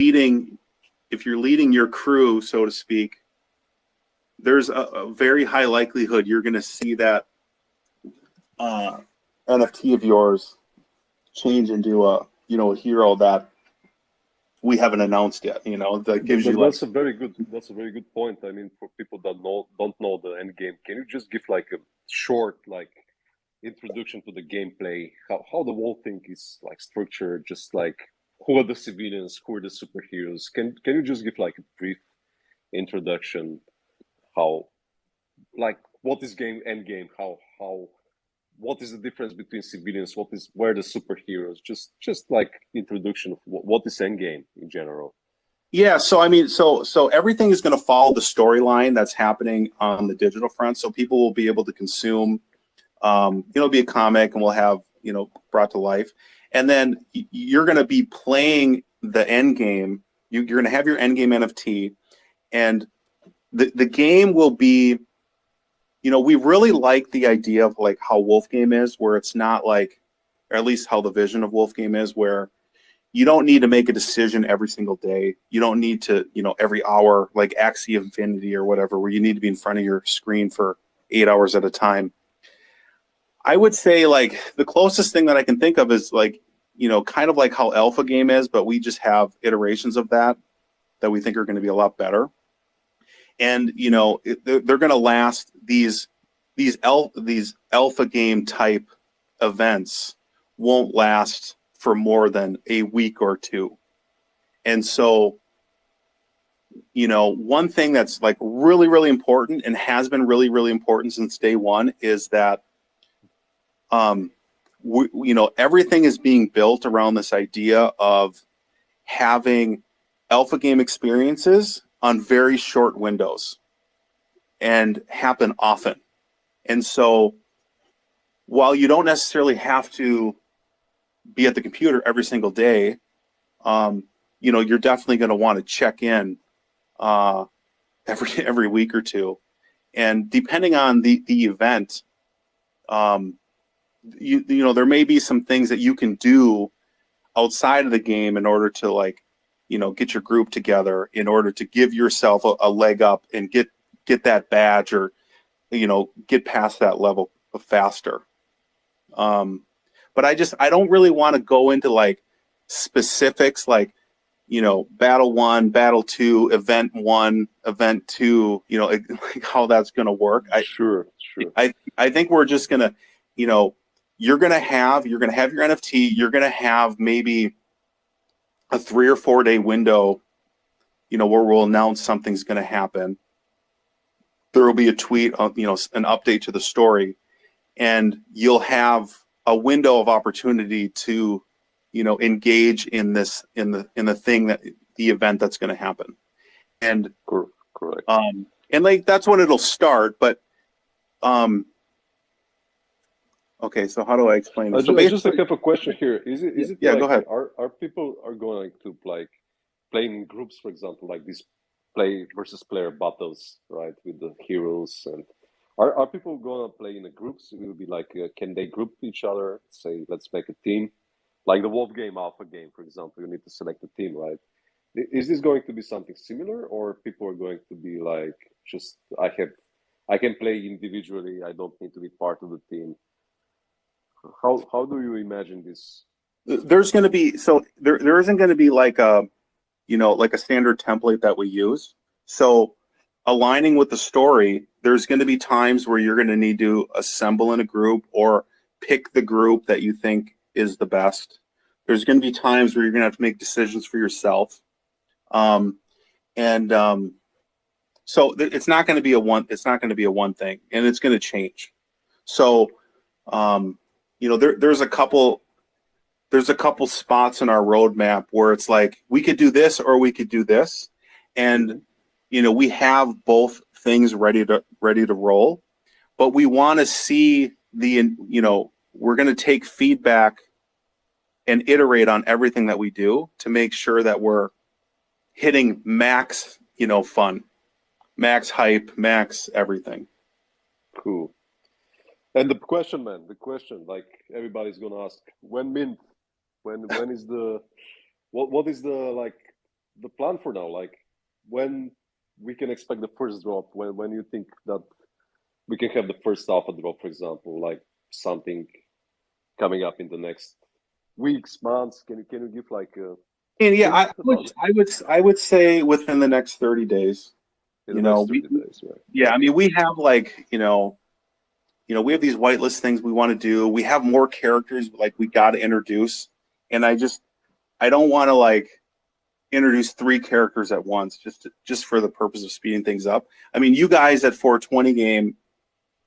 leading, if you're leading your crew, so to speak, there's a very high likelihood you're going to see that NFT of yours change into a a hero that we haven't announced yet. That gives you like. That's a very good point. I mean, for people that don't know the end game, can you just give like a short introduction to the gameplay, how the whole thing is like structured, just like who are the civilians, who are the superheroes? Can you just give like a brief introduction, how like what is end game, how what is the difference between civilians, where the superheroes, just like introduction of what is Endgame in general. Yeah, so I mean, so everything is going to follow the storyline that's happening on the digital front. So people will be able to consume, it'll be a comic, and we'll have brought to life, and then you're going to be playing the end game. You're going to have your end game NFT, and the game will be. We really like the idea of like how Wolf Game is, where it's not like, or at least how the vision of Wolf Game is, where you don't need to make a decision every single day. You don't need to, every hour, like Axie Infinity or whatever, where you need to be in front of your screen for 8 hours at a time. I would say like the closest thing that I can think of is like, kind of like how Alpha Game is, but we just have iterations of that we think are going to be a lot better. And they're going to last. These alpha game type events won't last for more than a week or two. And so, one thing that's like really, really important and has been really, really important since day one is that, everything is being built around this idea of having alpha game experiences on very short windows and happen often. And so while you don't necessarily have to be at the computer every single day, you're definitely going to want to check in every week or two. And depending on the event, there may be some things that you can do outside of the game in order to like, get your group together in order to give yourself a leg up and get that badge or, get past that level faster. But I don't really want to go into like specifics, like, battle 1, battle 2, event 1, event 2, like how that's going to work. Sure. I think we're just going to, you're going to have your NFT, you're going to have maybe a 3 or 4 day window, where we'll announce something's going to happen. There will be a tweet, an update to the story, and you'll have a window of opportunity to, engage in this, in the thing that the event that's going to happen. And correct. And like that's when it'll start. But okay, so how do I explain this? I just have a question here. Is it yeah, like, go ahead. Are people are going to like play in groups, for example, like these play versus player battles, right, with the heroes? And are people going to play in the groups? It will be like, can they group each other? Say, let's make a team, like the Wolf Game, Alpha Game, for example. You need to select a team, right? Is this going to be something similar, or people are going to be like, just I can play individually. I don't need to be part of the team. How do you imagine this? There's going to be, so there isn't going to be like a, like a standard template that we use. So aligning with the story, there's going to be times where you're going to need to assemble in a group or pick the group that you think is the best. There's going to be times where you're going to have to make decisions for yourself. So it's not going to be a one thing, and it's going to change. So, there's a couple spots in our roadmap where it's like we could do this or we could do this, and we have both things ready to roll, but we want to see we're going to take feedback and iterate on everything that we do to make sure that we're hitting max fun, max hype, max everything. Cool. And the question, like everybody's gonna ask, when mint? When is the what is the like plan for now? Like when we can expect the first drop? When you think that we can have the first alpha drop, for example, like something coming up in the next weeks, months? Can you give like a And yeah, hint about it? I would say within the next 30 days. In the You know, next 30 days, right? yeah, I mean, we have like, we have these whitelist things we want to do. We have more characters like we got to introduce, and I don't want to like introduce 3 characters at once just for the purpose of speeding things up. I mean, you guys at 420 game,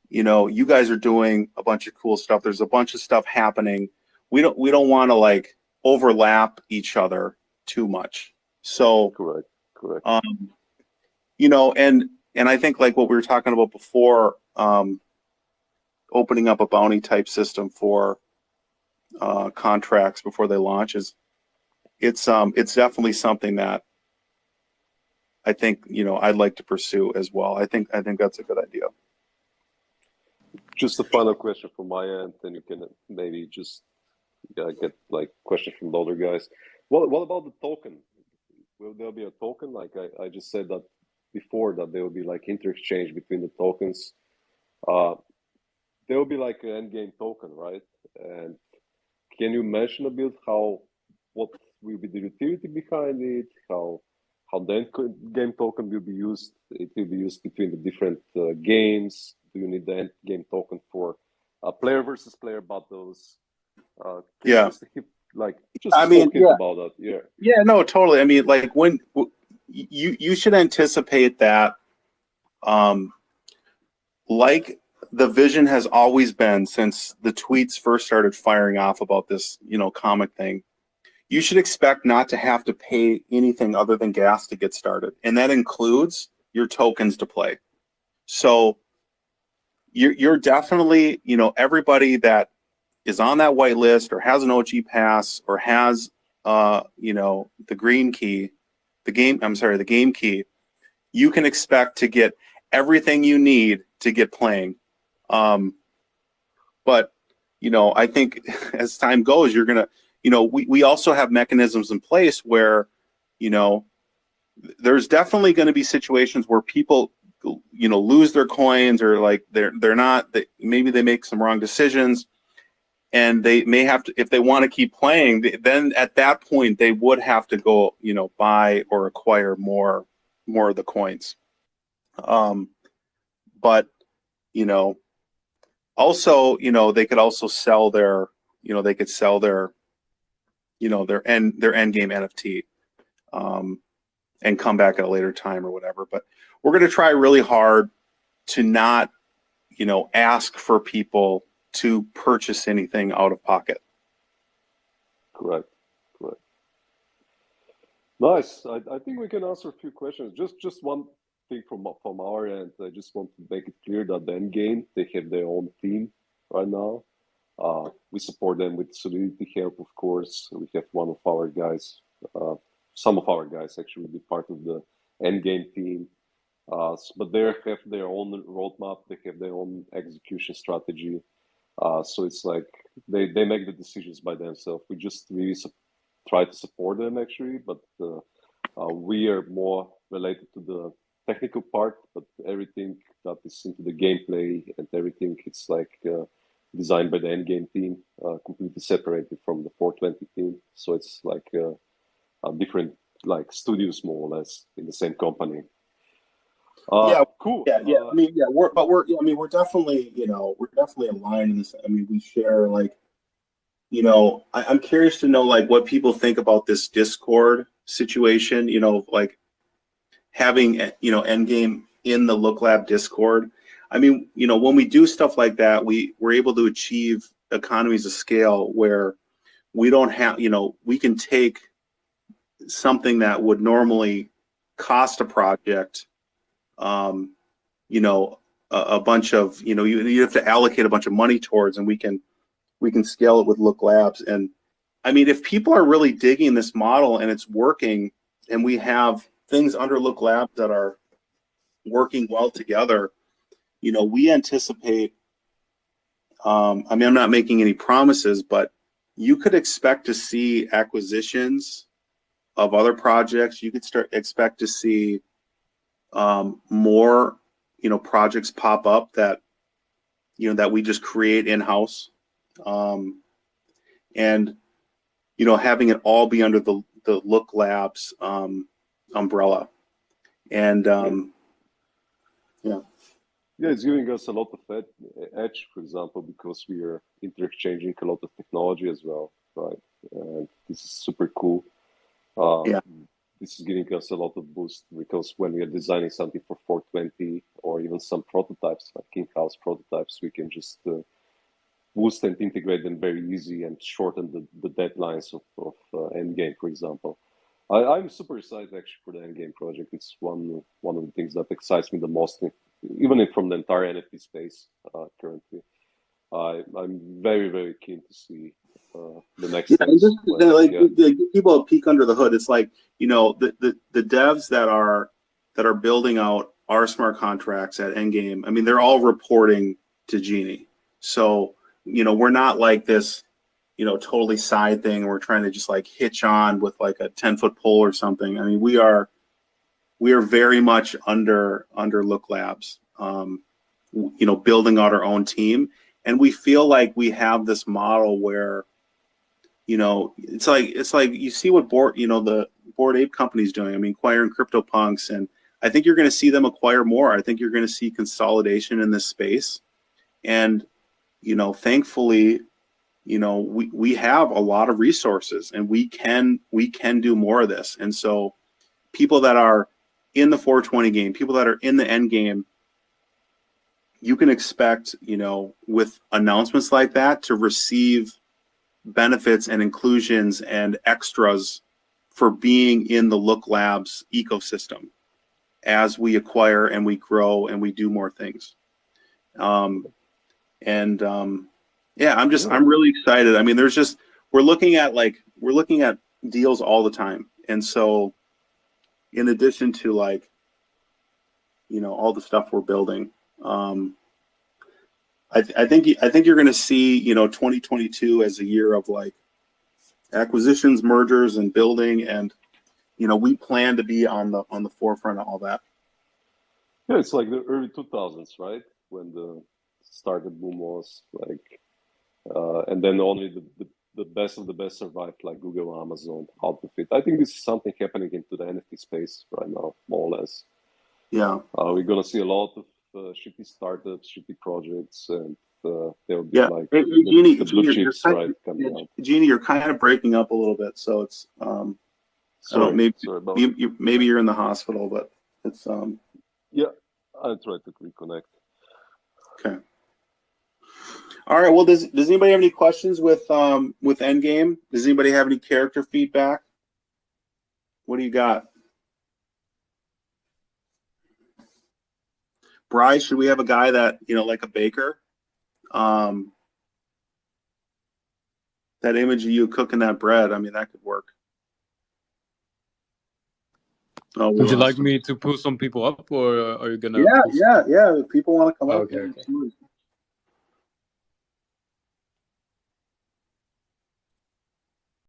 you guys are doing a bunch of cool stuff. There's a bunch of stuff happening. We don't want to like overlap each other too much. So, Correct, correct. and I think like what we were talking about before, opening up a bounty type system for contracts before they launch it's definitely something that I think I'd like to pursue as well. I think that's a good idea. Just a final question from my end, and you can maybe just get like question from the other guys. What about the token? Will there be a token? Like I just said that before, that there will be like interchange between the tokens. There will be like an endgame token, right? And can you mention a bit what will be the utility behind it? How the endgame token will be used? It will be used between the different games. Do you need the endgame token for player versus player battles? Can you Yeah. just just I a mean, small hint about that? Yeah. Yeah, no, totally. I mean, like when you should anticipate that, like the vision has always been since the tweets first started firing off about this, comic thing. You should expect not to have to pay anything other than gas to get started, and that includes your tokens to play. So you're definitely, everybody that is on that white list or has an OG pass or has the green key, the game key, you can expect to get everything you need to get playing. But I think as time goes, you're gonna, we also have mechanisms in place where, there's definitely going to be situations where people, lose their coins, or like maybe they make some wrong decisions, and they may have to, if they want to keep playing, then at that point they would have to go, buy or acquire more of the coins. But also, they could also sell their, they could sell their end game NFT, and come back at a later time or whatever. But we're going to try really hard to not, ask for people to purchase anything out of pocket. Correct. Correct. Nice. I think we can answer a few questions. Just one thing from our end. I just want to make it clear that the Endgame, they have their own team right now. We support them with Solidity help, of course. We have one of our guys, some of our guys actually be part of the Endgame team. But they have their own roadmap. They have their own execution strategy. So it's like they make the decisions by themselves. We just really try to support them actually, but we are more related to the technical part. But everything that is into the gameplay and everything, it's like designed by the Endgame team, completely separated from the 420 team. So it's like different like studios more or less in the same company. Yeah, cool. yeah. I mean, yeah, we're definitely, we're definitely aligned in this. I mean, we share like, I'm curious to know like what people think about this Discord situation. Like having Endgame in the Look Lab Discord. I mean, when we do stuff like that, we're able to achieve economies of scale where we don't have, we can take something that would normally cost a project, a bunch of, you have to allocate a bunch of money towards, and we can scale it with Look Labs. And I mean, if people are really digging this model and it's working, and we have things under Look Labs that are working well together, we anticipate, I mean, I'm not making any promises, but you could expect to see acquisitions other projects. You could expect to see more, projects pop up that, that we just create in-house. And, having it all be under the Look Labs umbrella. And, yeah. Yeah, it's giving us a lot of edge, for example, because we are interchanging a lot of technology as well, right? And this is super cool. Yeah. This is giving us a lot of boost because when we are designing something for 420 or even some prototypes, like in-house prototypes, we can just boost and integrate them very easy and shorten the deadlines of Endgame, for example. I'm super excited actually for the Endgame project. It's one of the things that excites me the most, even from the entire NFT space currently. I'm very, very keen to see the next Yeah, and steps. just give people a peek under the hood. It's like, the devs that are building out our smart contracts at Endgame. I mean, they're all reporting to Genie. So, we're not like this, totally side thing. We're trying to just like hitch on with like a 10-foot pole or something. I mean, we are very much under Look Labs, building out our own team. And we feel like we have this model where, it's like you see what the Bored Ape company's doing. I mean, acquiring CryptoPunks, and I think you're going to see them acquire more. I think you're going to see consolidation in this space. And, thankfully, we have a lot of resources, and we can do more of this. And so people that are in the 420 game, people that are in the end game, you can expect, with announcements like that, to receive benefits and inclusions and extras for being in the Look Labs ecosystem as we acquire and we grow and we do more things. Yeah, I'm really excited. I mean, we're looking at deals all the time. And so in addition to all the stuff we're building, I think you're going to see, 2022 as a year of like acquisitions, mergers, and building. And, we plan to be on the forefront of all that. Yeah, it's like the early 2000s, right? When the startup boom was like, and then only the best of the best survived, like Google, Amazon, Outfit. I think this is something happening into the NFT space right now, more or less. Yeah. We're gonna see a lot of shitty startups, shitty projects, and they'll be like Jeannie, the blue chips, right? Coming out. Jeannie, you're kind of breaking up a little bit, so it's I don't know, maybe you're in the hospital, but it's yeah, I'll try to reconnect. Okay. All right. Well, does anybody have any questions with Endgame? Does anybody have any character feedback? What do you got? Bryce, should we have a guy that, like a baker? That image of you cooking that bread, I mean, that could work. Oh, would you like me to pull some people up, or are you gonna? Yeah. If people want to come up. Okay.